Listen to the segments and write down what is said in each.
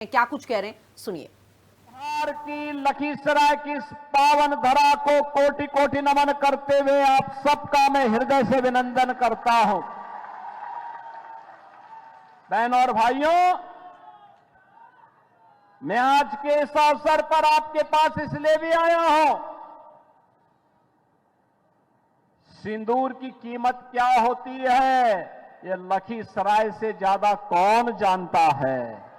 क्या कुछ कह रहे हैं सुनिए। बिहार की लखीसराय की इस पावन धरा को कोटि कोटि नमन करते हुए आप सबका मैं हृदय से अभिनंदन करता हूं। बहनों और भाइयों, मैं आज के इस अवसर पर आपके पास इसलिए भी आया हूं, सिंदूर की कीमत क्या होती है ये लखीसराय से ज्यादा कौन जानता है।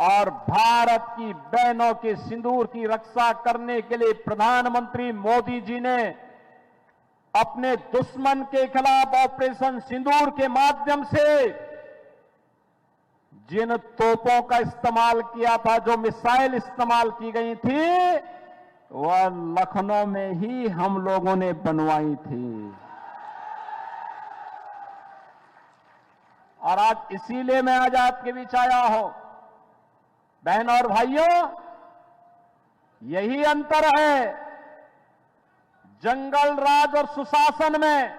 और भारत की बहनों के सिंदूर की रक्षा करने के लिए प्रधानमंत्री मोदी जी ने अपने दुश्मन के खिलाफ ऑपरेशन सिंदूर के माध्यम से जिन तोपों का इस्तेमाल किया था, जो मिसाइल इस्तेमाल की गई थी, वह लखनऊ में ही हम लोगों ने बनवाई थी। और आज इसीलिए मैं आज आपके बीच आया हूं। बहनों और भाइयों, यही अंतर है जंगल राज और सुशासन में।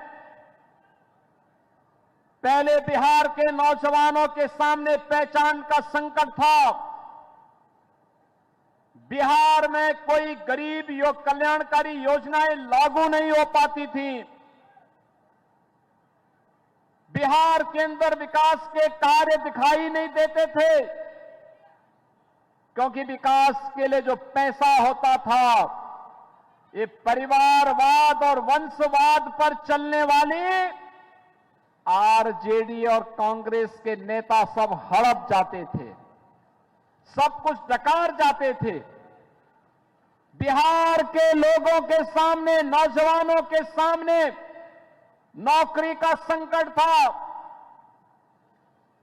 पहले बिहार के नौजवानों के सामने पहचान का संकट था। बिहार में कोई गरीब कल्याणकारी योजनाएं लागू नहीं हो पाती थी। बिहार के अंदर विकास के कार्य दिखाई नहीं देते थे, क्योंकि विकास के लिए जो पैसा होता था, ये परिवारवाद और वंशवाद पर चलने वाली आरजेडी और कांग्रेस के नेता सब हड़प जाते थे, सब कुछ डकार जाते थे। बिहार के लोगों के सामने, नौजवानों के सामने नौकरी का संकट था,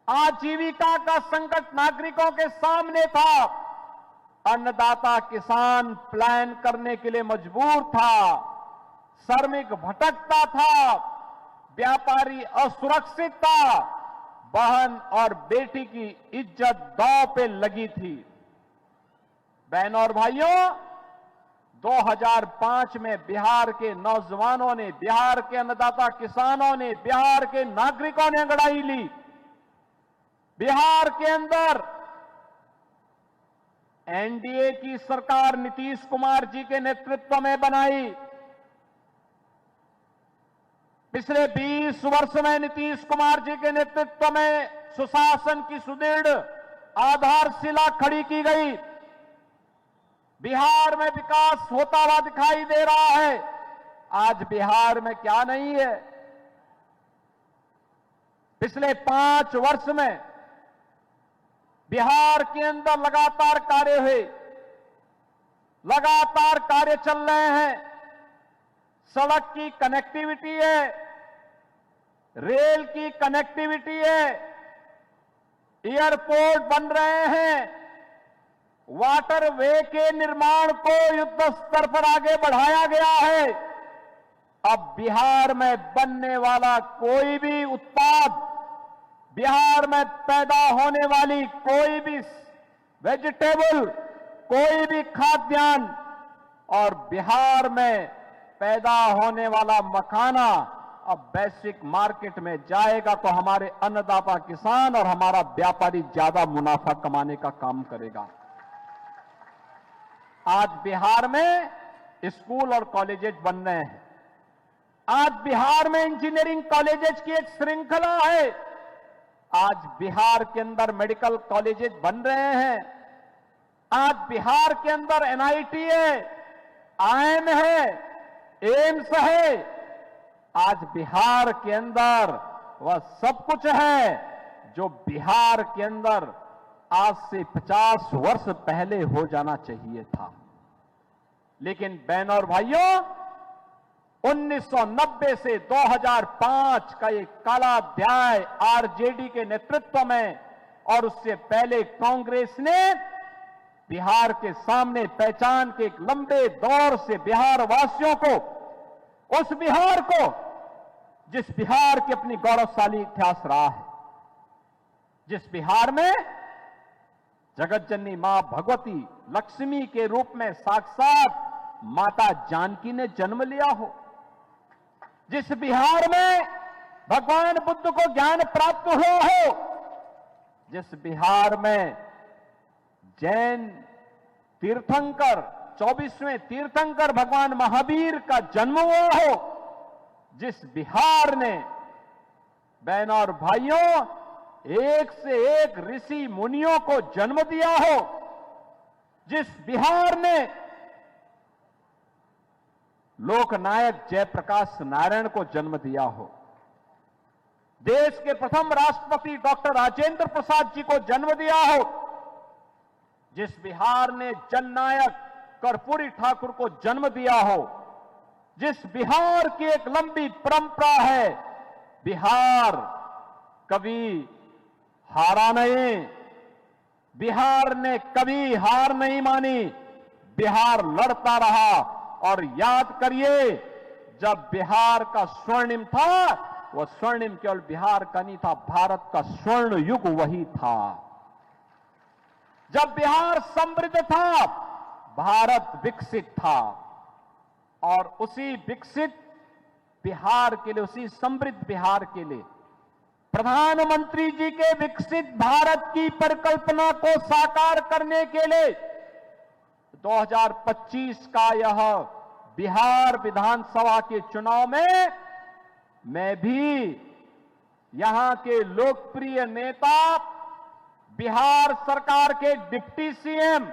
आजीविका का संकट नागरिकों के सामने था। अन्नदाता किसान प्लान करने के लिए मजबूर था, श्रमिक भटकता था, व्यापारी असुरक्षित था, बहन और बेटी की इज्जत दांव पे लगी थी। बहनों और भाइयों, 2005 में बिहार के नौजवानों ने, बिहार के अन्नदाता किसानों ने, बिहार के नागरिकों ने अंगड़ाई ली। बिहार के अंदर एनडीए की सरकार नीतीश कुमार जी के नेतृत्व में बनाई। पिछले 20 वर्ष में नीतीश कुमार जी के नेतृत्व में सुशासन की सुदृढ़ आधारशिला खड़ी की गई। बिहार में विकास होता हुआ दिखाई दे रहा है। आज बिहार में क्या नहीं है? पिछले 5 वर्ष में बिहार के अंदर लगातार कार्य हुए, लगातार कार्य चल रहे हैं। सड़क की कनेक्टिविटी है, रेल की कनेक्टिविटी है, एयरपोर्ट बन रहे हैं, वाटरवे के निर्माण को युद्ध स्तर पर आगे बढ़ाया गया है। अब बिहार में बनने वाला कोई भी उत्पाद, बिहार में पैदा होने वाली कोई भी वेजिटेबल, कोई भी खाद्यान्न और बिहार में पैदा होने वाला मखाना अब वैश्विक मार्केट में जाएगा, तो हमारे अन्नदाता किसान और हमारा व्यापारी ज्यादा मुनाफा कमाने का काम करेगा। आज बिहार में स्कूल और कॉलेजेस बन रहे हैं। आज बिहार में इंजीनियरिंग कॉलेजेस की एक श्रृंखला है। आज बिहार के अंदर मेडिकल कॉलेजेस बन रहे हैं। आज बिहार के अंदर एनआईटी है, आईएम है, एम्स है। आज बिहार के अंदर वह सब कुछ है जो बिहार के अंदर आज से 50 वर्ष पहले हो जाना चाहिए था। लेकिन बहनों और भाइयों, 1990 से 2005 का ये काला अध्याय आरजेडी के नेतृत्व में और उससे पहले कांग्रेस ने बिहार के सामने पहचान के एक लंबे दौर से बिहार वासियों को, उस बिहार को जिस बिहार की अपनी गौरवशाली इतिहास रहा है, जिस बिहार में जगत जननी मां भगवती लक्ष्मी के रूप में साक्षात माता जानकी ने जन्म लिया हो, जिस बिहार में भगवान बुद्ध को ज्ञान प्राप्त हुआ हो, जिस बिहार में जैन तीर्थंकर 24वें तीर्थंकर भगवान महावीर का जन्म हुआ हो, जिस बिहार ने बहनों और भाइयों एक से एक ऋषि मुनियों को जन्म दिया हो, जिस बिहार ने लोकनायक जयप्रकाश नारायण को जन्म दिया हो, देश के प्रथम राष्ट्रपति डॉक्टर राजेंद्र प्रसाद जी को जन्म दिया हो, जिस बिहार ने जननायक कर्पूरी ठाकुर को जन्म दिया हो, जिस बिहार की एक लंबी परंपरा है, बिहार कभी हारा नहीं, बिहार ने कभी हार नहीं मानी, बिहार लड़ता रहा। और याद करिए, जब बिहार का स्वर्णिम था, वह स्वर्णिम केवल बिहार का नहीं था, भारत का स्वर्ण युग वही था। जब बिहार समृद्ध था, भारत विकसित था। और उसी विकसित बिहार के लिए, उसी समृद्ध बिहार के लिए प्रधानमंत्री जी के विकसित भारत की परिकल्पना को साकार करने के लिए 2025 का यह बिहार विधानसभा के चुनाव में मैं भी यहां के लोकप्रिय नेता, बिहार सरकार के डिप्टी सीएम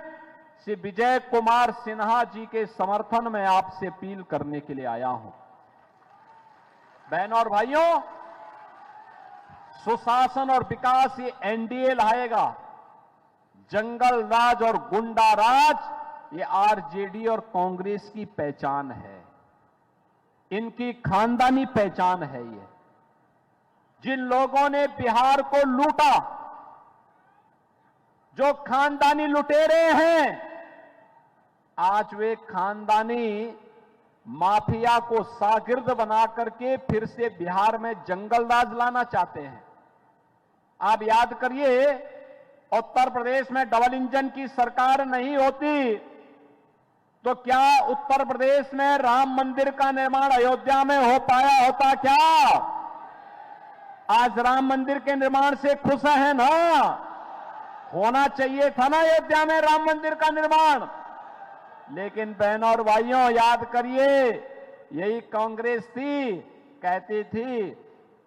श्री विजय कुमार सिन्हा जी के समर्थन में आपसे अपील करने के लिए आया हूं। बहनों और भाइयों, सुशासन और विकास ये एनडीए लाएगा। जंगल राज और गुंडा राज ये आरजेडी और कांग्रेस की पहचान है, इनकी खानदानी पहचान है। ये जिन लोगों ने बिहार को लूटा, जो खानदानी लुटेरे हैं, आज वे खानदानी माफिया को शागिर्द बना करके फिर से बिहार में जंगल राज लाना चाहते हैं। आप याद करिए, उत्तर प्रदेश में डबल इंजन की सरकार नहीं होती तो क्या उत्तर प्रदेश में राम मंदिर का निर्माण अयोध्या में हो पाया होता? क्या आज राम मंदिर के निर्माण से खुश है ना? होना चाहिए था ना अयोध्या में राम मंदिर का निर्माण। लेकिन बहनों और भाइयों, याद करिए, यही कांग्रेस थी, कहती थी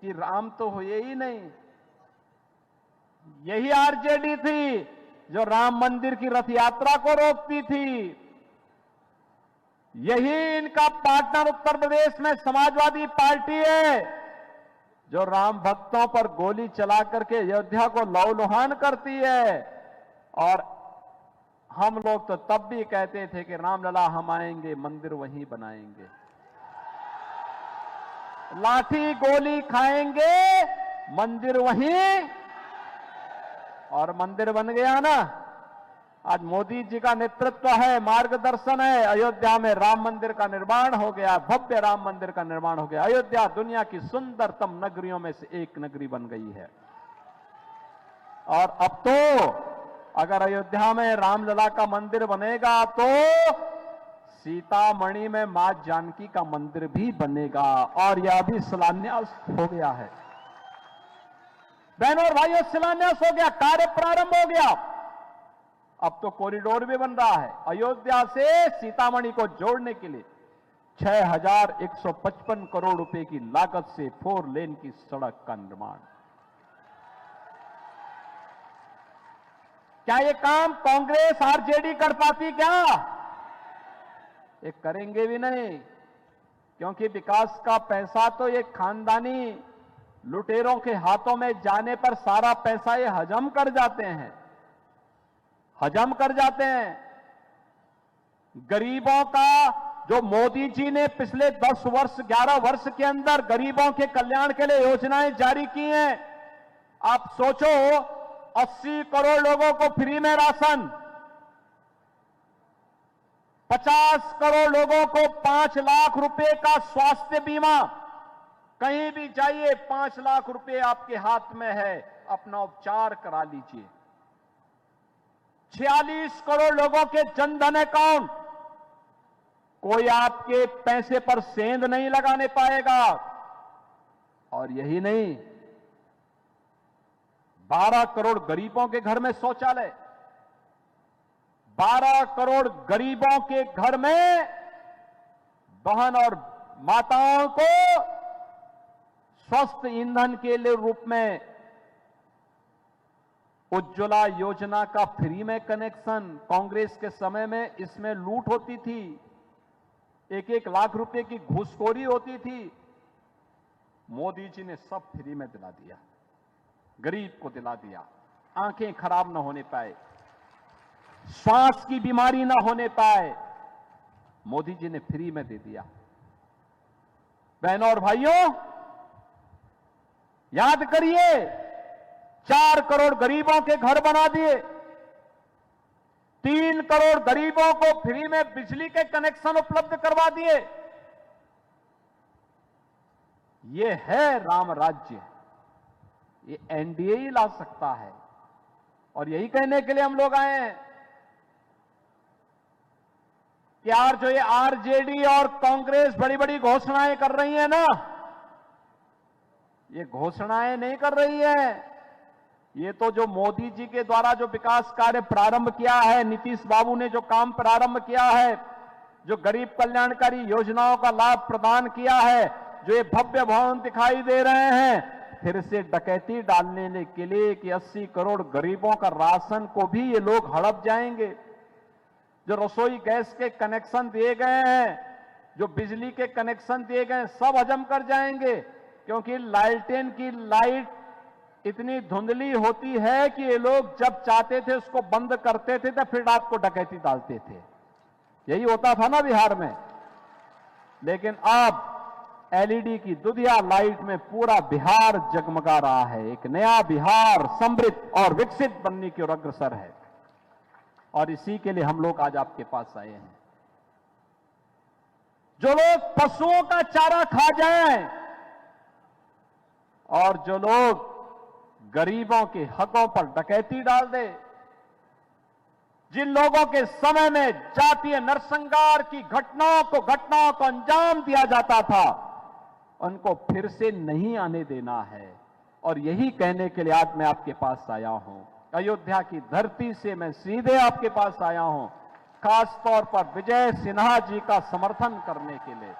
कि राम तो हुए ही नहीं। यही आरजेडी थी जो राम मंदिर की रथ यात्रा को रोकती थी। यही इनका पार्टनर उत्तर प्रदेश में समाजवादी पार्टी है, जो राम भक्तों पर गोली चला करके अयोध्या को लहूलुहान करती है। और हम लोग तो तब भी कहते थे कि रामलला हम आएंगे, मंदिर वहीं बनाएंगे, लाठी गोली खाएंगे, मंदिर वहीं। और मंदिर बन गया ना। आज मोदी जी का नेतृत्व है, मार्गदर्शन है, अयोध्या में राम मंदिर का निर्माण हो गया, भव्य राम मंदिर का निर्माण हो गया। अयोध्या दुनिया की सुंदरतम नगरियों में से एक नगरी बन गई है। और अब तो अगर अयोध्या में रामलला का मंदिर बनेगा तो सीतामढ़ी में मां जानकी का मंदिर भी बनेगा। और यह भी शिलान्यास हो गया है। बहनों और भाइयों, शिलान्यास हो गया, कार्य प्रारंभ हो गया। अब तो कॉरिडोर भी बन रहा है। अयोध्या से सीतामढ़ी को जोड़ने के लिए 6155 करोड़ रुपए की लागत से 4 लेन की सड़क का निर्माण। क्या ये काम कांग्रेस आरजेडी कर पाती? क्या ये करेंगे भी नहीं, क्योंकि विकास का पैसा तो ये खानदानी लुटेरों के हाथों में जाने पर सारा पैसा ये हजम कर जाते हैं, हजम कर जाते हैं। गरीबों का जो मोदी जी ने पिछले 10 वर्ष 11 वर्ष के अंदर गरीबों के कल्याण के लिए योजनाएं जारी की हैं, आप सोचो, 80 करोड़ लोगों को फ्री में राशन, 50 करोड़ लोगों को 5 लाख रुपए का स्वास्थ्य बीमा। कहीं भी जाइए 5 लाख रुपए आपके हाथ में है, अपना उपचार करा लीजिए। 46 करोड़ लोगों के जनधन अकाउंट, कोई आपके पैसे पर सेंध नहीं लगाने पाएगा। और यही नहीं, 12 करोड़ गरीबों के घर में शौचालय, 12 करोड़ गरीबों के घर में बहन और माताओं को स्वस्थ ईंधन के लिए रूप में उज्ज्वला योजना का फ्री में कनेक्शन। कांग्रेस के समय में इसमें लूट होती थी, 1-1 लाख रुपए की घूसखोरी होती थी। मोदी जी ने सब फ्री में दिला दिया, गरीब को दिला दिया। आंखें खराब ना होने पाए, श्वास की बीमारी ना होने पाए, मोदी जी ने फ्री में दे दिया। बहनों और भाइयों, याद करिए, 4 करोड़ गरीबों के घर बना दिए, 3 करोड़ गरीबों को फ्री में बिजली के कनेक्शन उपलब्ध करवा दिए। ये है राम राज्य, ये एनडीए ही ला सकता है। और यही कहने के लिए हम लोग आए हैं कि यार जो ये आरजेडी और कांग्रेस बड़ी बड़ी घोषणाएं कर रही है ना, ये घोषणाएं नहीं कर रही है, ये तो जो मोदी जी के द्वारा जो विकास कार्य प्रारंभ किया है, नीतीश बाबू ने जो काम प्रारंभ किया है, जो गरीब कल्याणकारी योजनाओं का लाभ प्रदान किया है, जो ये भव्य भवन दिखाई दे रहे हैं, फिर से डकैती डालने के लिए कि 80 करोड़ गरीबों का राशन को भी ये लोग हड़प जाएंगे। जो रसोई गैस के कनेक्शन दिए गए हैं, जो बिजली के कनेक्शन दिए गए हैं, सब हजम कर जाएंगे, क्योंकि लालटेन की लाइट इतनी धुंधली होती है कि ये लोग जब चाहते थे उसको बंद करते थे तो फिर रात को डकैती डालते थे। यही होता था ना बिहार में। लेकिन अब एलईडी की दुधिया लाइट में पूरा बिहार जगमगा रहा है। एक नया बिहार समृद्ध और विकसित बनने की ओर अग्रसर है, और इसी के लिए हम लोग आज आपके पास आए हैं। जो लोग पशुओं का चारा खा जाएं और जो लोग गरीबों के हकों पर डकैती डाल दे, जिन लोगों के समय में जातीय नरसंहार की घटनाओं को अंजाम दिया जाता था, उनको फिर से नहीं आने देना है। और यही कहने के लिए आज मैं आपके पास आया हूं। अयोध्या की धरती से मैं सीधे आपके पास आया हूं, खास तौर पर विजय सिन्हा जी का समर्थन करने के लिए।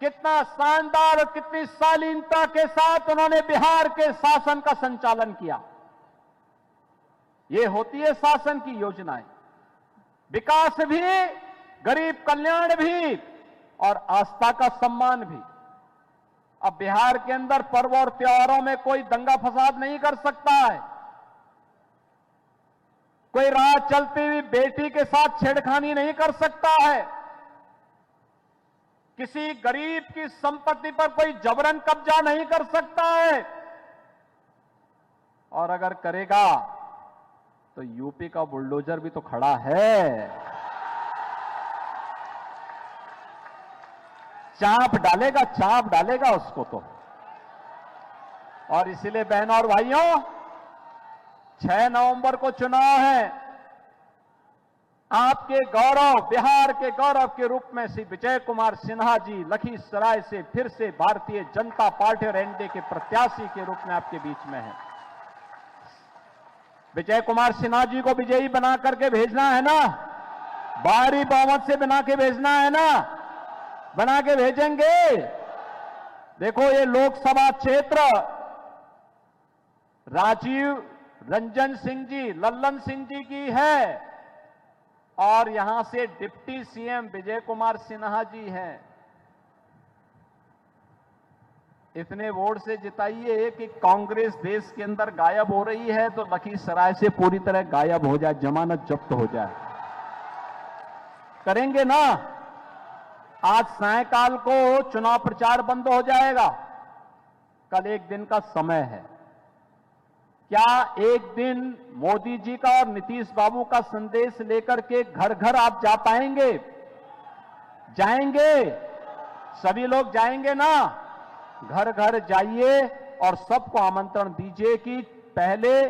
कितना शानदार और कितनी शालीनता के साथ उन्होंने बिहार के शासन का संचालन किया। ये होती है शासन की योजनाएं, विकास भी, गरीब कल्याण भी और आस्था का सम्मान भी। अब बिहार के अंदर पर्व और त्योहारों में कोई दंगा फसाद नहीं कर सकता है, कोई राह चलती हुई बेटी के साथ छेड़खानी नहीं कर सकता है, किसी गरीब की संपत्ति पर कोई जबरन कब्जा नहीं कर सकता है। और अगर करेगा तो यूपी का बुलडोजर भी तो खड़ा है, चाप डालेगा उसको तो। और इसलिए बहनों और भाइयों, 6 नवंबर को चुनाव है। आपके गौरव, बिहार के गौरव के रूप में श्री विजय कुमार सिन्हा जी लखीसराय से फिर से भारतीय जनता पार्टी और एनडीए के प्रत्याशी के रूप में आपके बीच में है। विजय कुमार सिन्हा जी को विजयी बना करके भेजना है ना, भारी बहुमत से बना के भेजना है ना, बना के भेजेंगे। देखो, ये लोकसभा क्षेत्र राजीव रंजन सिंह जी, लल्लन सिंह जी की है, और यहां से डिप्टी सीएम विजय कुमार सिन्हा जी हैं। इतने वोट से जिताइए कि कांग्रेस देश के अंदर गायब हो रही है तो लखीसराय से पूरी तरह गायब हो जाए, जमानत जब्त हो जाए। करेंगे ना? आज सायंकाल को चुनाव प्रचार बंद हो जाएगा, कल 1 दिन का समय है। क्या 1 दिन मोदी जी का और नीतीश बाबू का संदेश लेकर के घर घर आप जा पाएंगे? जाएंगे? सभी लोग जाएंगे ना? घर घर जाइए और सबको आमंत्रण दीजिए कि पहले